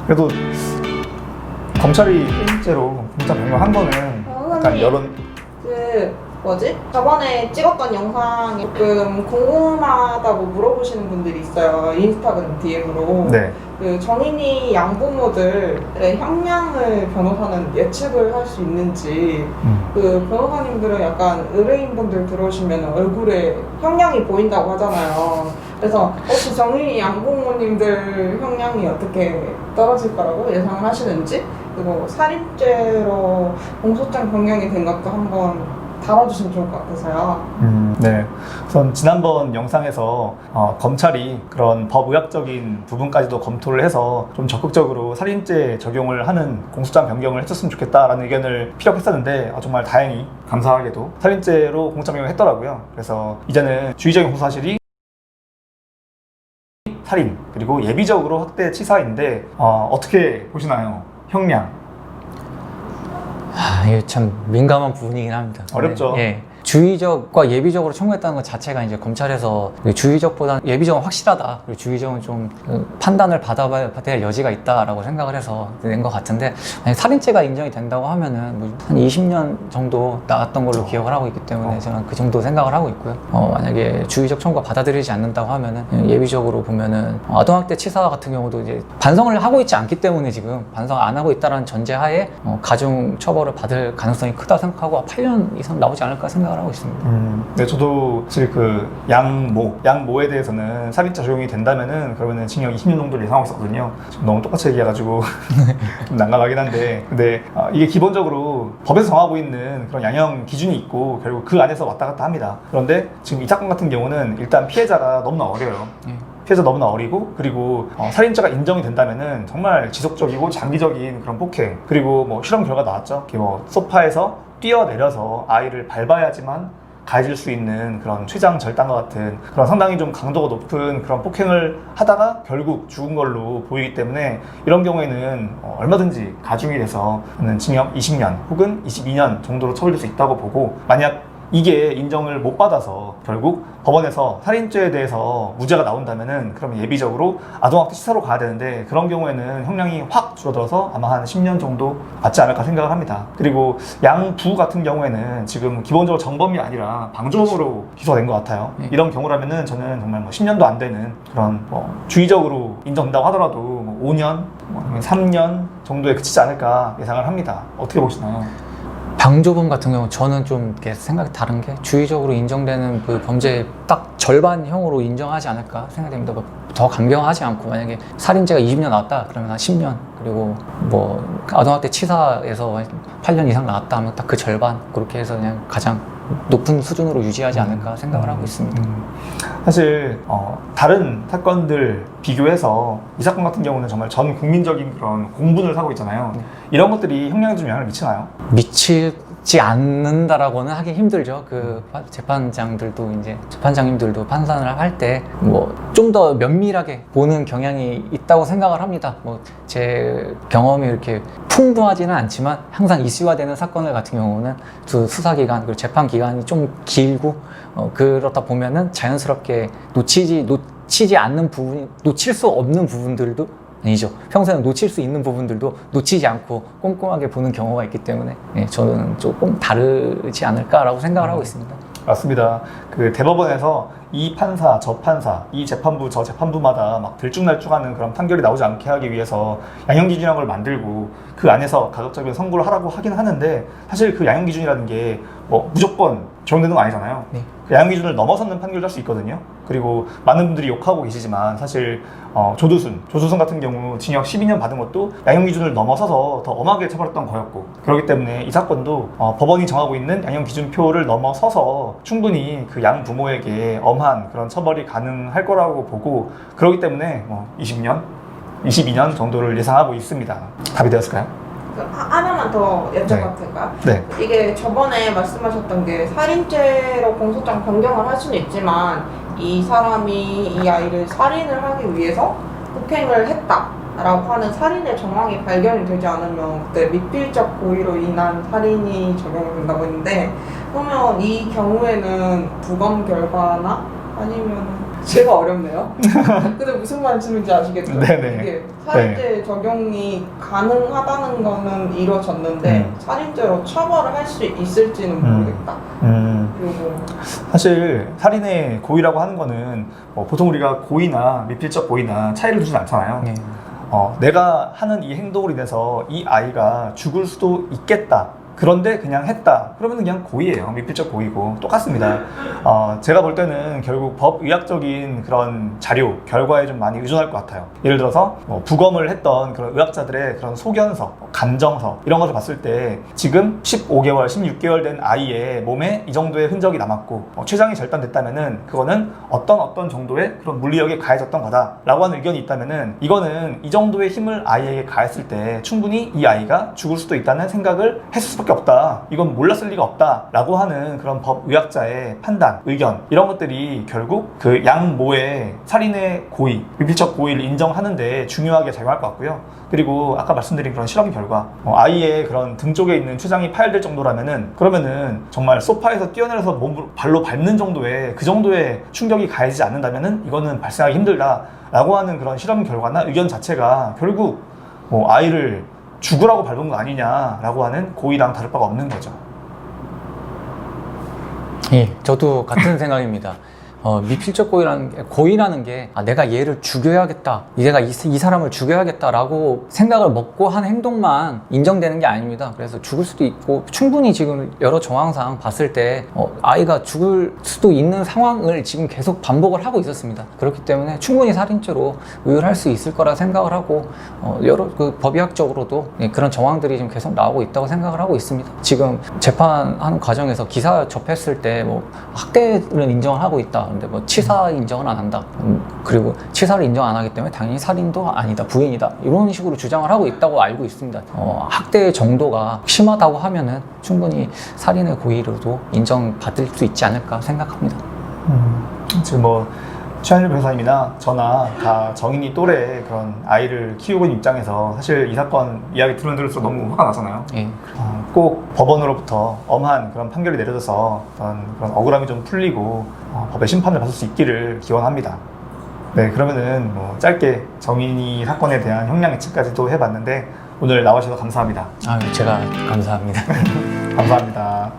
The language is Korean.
그래도 검찰이 실제로 공소장 변경한 거는 약간 여론 저번에 찍었던 영상이 조금 궁금하다고 물어보시는 분들이 있어요. 인스타그램 DM으로. 네. 그 정인이 양부모들의 형량을 변호사는 예측을 할 수 있는지, 그 변호사님들은 약간 의뢰인분들 들어오시면 얼굴에 형량이 보인다고 하잖아요. 그래서 혹시 정인이 양부모님들 형량이 어떻게 떨어질 거라고 예상을 하시는지, 그리고 살인죄로 공소장 변경이 된 것도 한번 다뤄주시면 좋을 것 같아서요. 네. 우선 지난번 영상에서 검찰이 그런 법의학적인 부분까지도 검토를 해서 좀 적극적으로 살인죄 적용을 하는 공소장 변경을 했었으면 좋겠다라는 의견을 피력했었는데 정말 다행히 감사하게도 살인죄로 공소장 변경을 했더라고요. 그래서 이제는 주의적인 공소사실이 살인 그리고 예비적으로 학대 치사인데 어떻게 보시나요? 형량. 이게 참 민감한 부분이긴 합니다. 어렵죠. 네, 예. 주의적과 예비적으로 청구했다는 것 자체가 이제 검찰에서 주의적보다 예비적은 확실하다. 그리고 주의적은 좀 판단을 받아봐야 될 여지가 있다라고 생각을 해서 낸 것 같은데, 살인죄가 인정이 된다고 하면은 뭐 한 20년 정도 나왔던 걸로 기억을 하고 있기 때문에 저는 그 정도 생각을 하고 있고요. 만약에 주의적 청구가 받아들이지 않는다고 하면은 예비적으로 보면은 아동학대 치사 같은 경우도 이제 반성을 하고 있지 않기 때문에 지금 반성 안 하고 있다는 전제하에 가중 처벌을 받을 가능성이 크다 생각하고 8년 이상 나오지 않을까 생각을 하고 있습니다. 네, 저도 사실 그 양모에 대해서는 살인죄 적용이 된다면은 그러면은 징역 20년 정도를 예상하고 있었거든요. 지금 너무 똑같이 얘기해가지고 좀 난감하긴 한데, 근데 이게 기본적으로 법에서 정하고 있는 그런 양형 기준이 있고 결국 그 안에서 왔다 갔다 합니다. 그런데 지금 이 사건 같은 경우는 일단 피해자가 너무나 어려요. 피해자 너무나 어리고, 그리고 살인죄가 인정이 된다면은 정말 지속적이고 장기적인 그런 폭행, 그리고 뭐 실험 결과 나왔죠. 뭐 소파에서 뛰어내려서 아이를 밟아야지만 가해질 수 있는 그런 췌장 절단과 같은 그런 상당히 좀 강도가 높은 그런 폭행을 하다가 결국 죽은 걸로 보이기 때문에 이런 경우에는 얼마든지 가중이 돼서 징역 20년 혹은 22년 정도로 처벌될 수 있다고 보고, 만약 이게 인정을 못 받아서 결국 법원에서 살인죄에 대해서 무죄가 나온다면은 그러면 예비적으로 아동학대 치사로 가야 되는데, 그런 경우에는 형량이 확 줄어들어서 아마 한 10년 정도 받지 않을까 생각을 합니다. 그리고 양부 같은 경우에는 지금 기본적으로 정범이 아니라 방조범으로 기소가 된 것 같아요. 이런 경우라면은 저는 정말 뭐 10년도 안 되는 그런 주의적으로 인정된다고 하더라도 5년, 3년 정도에 그치지 않을까 예상을 합니다. 어떻게 보시나요? 방조범 같은 경우 저는 좀 이렇게 생각이 다른 게, 주의적으로 인정되는 그 범죄의 딱 절반형으로 인정하지 않을까 생각됩니다. 더 강경하지 않고, 만약에 살인죄가 20년 나왔다 그러면 한 10년, 그리고 뭐 아동학대 치사에서 8년 이상 나왔다 하면 딱 그 절반, 그렇게 해서 그냥 가장 높은 수준으로 유지하지 않을까 생각을 하고 있습니다. 사실 다른 사건들 비교해서 이 사건 같은 경우는 정말 전 국민적인 그런 공분을 사고 있잖아요. 이런 것들이 형량에 좀 영향을 미치나요? 미치지 않는다라고는 하기 힘들죠. 그 재판장님들도 판단을 할 때 뭐 좀 더 면밀하게 보는 경향이 있다고 생각을 합니다. 뭐 제 경험이 이렇게 풍부하지는 않지만 항상 이슈화되는 사건들 같은 경우는 수사기간 그리고 재판기간이 좀 길고 그렇다 보면은 자연스럽게 놓치지 않는 부분이, 놓칠 수 없는 부분들도 아니죠. 평소에 놓칠 수 있는 부분들도 놓치지 않고 꼼꼼하게 보는 경우가 있기 때문에 저는 조금 다르지 않을까라고 생각을 하고 있습니다. 맞습니다. 그 대법원에서 이 판사, 저 판사, 이 재판부, 저 재판부마다 막 들쭉날쭉하는 그런 판결이 나오지 않게 하기 위해서 양형기준이라는 걸 만들고 그 안에서 가급적이면 선고를 하라고 하긴 하는데, 사실 그 양형기준이라는 게 뭐 무조건 적용되는 거 아니잖아요. 그 양형기준을 넘어서는 판결도 할 수 있거든요. 그리고 많은 분들이 욕하고 계시지만 사실 조두순 같은 경우 징역 12년 받은 것도 양형기준을 넘어서서 더 엄하게 처벌했던 거였고, 그렇기 때문에 이 사건도 법원이 정하고 있는 양형기준표를 넘어서서 충분히 그 양부모에게 엄한 그런 처벌이 가능할 거라고 보고, 그렇기 때문에 20년, 22년 정도를 예상하고 있습니다. 답이 되었을까요? 하나만 더 여쭤봐도 될까요? 네. 이게 저번에 말씀하셨던 게 살인죄로 공소장 변경을 할 수는 있지만, 이 사람이 이 아이를 살인을 하기 위해서 폭행을 했다라고 하는 살인의 정황이 발견이 되지 않으면 그때 미필적 고의로 인한 살인이 적용된다고 했는데, 그러면 이 경우에는 부검 결과나 아니면 제가 어렵네요. 근데 무슨 말씀인지 아시겠죠? 네네. 이게 살인죄 적용이 가능하다는 거는 이루어졌는데 살인죄로 처벌을 할 수 있을지는 모르겠다. 그리고 사실 살인의 고의라고 하는 거는 뭐 보통 우리가 고의나 미필적 고의나 차이를 두진 않잖아요. 예. 내가 하는 이 행동으로 인해서 이 아이가 죽을 수도 있겠다. 그런데 그냥 했다. 그러면 그냥 고의예요. 미필적 고의고 똑같습니다. 제가 볼 때는 결국 법의학적인 그런 자료, 결과에 좀 많이 의존할 것 같아요. 예를 들어서 부검을 했던 그런 의학자들의 그런 소견서, 감정서 이런 것을 봤을 때 지금 15개월, 16개월 된 아이의 몸에 이 정도의 흔적이 남았고 췌장이 절단됐다면은 그거는 어떤 정도의 그런 물리력이 가해졌던 거다라고 하는 의견이 있다면은 이거는 이 정도의 힘을 아이에게 가했을 때 충분히 이 아이가 죽을 수도 있다는 생각을 했을 수밖에 없다. 이건 몰랐을 리가 없다. 라고 하는 그런 법의학자의 판단, 의견 이런 것들이 결국 그 양모의 살인의 고의, 미필적 고의를 인정하는데 중요하게 작용할 것 같고요. 그리고 아까 말씀드린 그런 실험 결과 아이의 그런 등 쪽에 있는 췌장이 파열될 정도라면은 그러면은 정말 소파에서 뛰어내려서 몸으로 발로 밟는 정도의 그 정도의 충격이 가해지지 않는다면은 이거는 발생하기 힘들다 라고 하는 그런 실험 결과나 의견 자체가 결국 아이를 죽으라고 밟은 거 아니냐라고 하는 고의랑 다를 바가 없는 거죠. 예, 저도 같은 생각입니다. 미필적 고의라는 게 내가 얘를 죽여야겠다, 내가 이 사람을 죽여야겠다라고 생각을 먹고 한 행동만 인정되는 게 아닙니다. 그래서 죽을 수도 있고 충분히 지금 여러 정황상 봤을 때 아이가 죽을 수도 있는 상황을 지금 계속 반복을 하고 있었습니다. 그렇기 때문에 충분히 살인죄로 의율할 수 있을 거라 생각을 하고 여러 그 법의학적으로도 그런 정황들이 지금 계속 나오고 있다고 생각을 하고 있습니다. 지금 재판하는 과정에서 기사 접했을 때 학대를 인정을 하고 있다. 근데 치사 인정을 안 한다. 그리고 치사를 인정 안 하기 때문에 당연히 살인도 아니다, 부인이다. 이런 식으로 주장을 하고 있다고 알고 있습니다. 학대의 정도가 심하다고 하면은 충분히 살인의 고의로도 인정받을 수 있지 않을까 생각합니다. 지금 최한일 변호사님이나 저나 다 정인이 또래 그런 아이를 키우고 있는 입장에서 사실 이 사건 이야기 들을수록 너무 화가 나잖아요. 예. 꼭 법원으로부터 엄한 그런 판결이 내려져서 그런 억울함이 좀 풀리고 법의 심판을 받을 수 있기를 기원합니다. 네, 그러면은 짧게 정인이 사건에 대한 형량 예측까지도 해봤는데 오늘 나와주셔서 감사합니다. 제가 감사합니다. 감사합니다.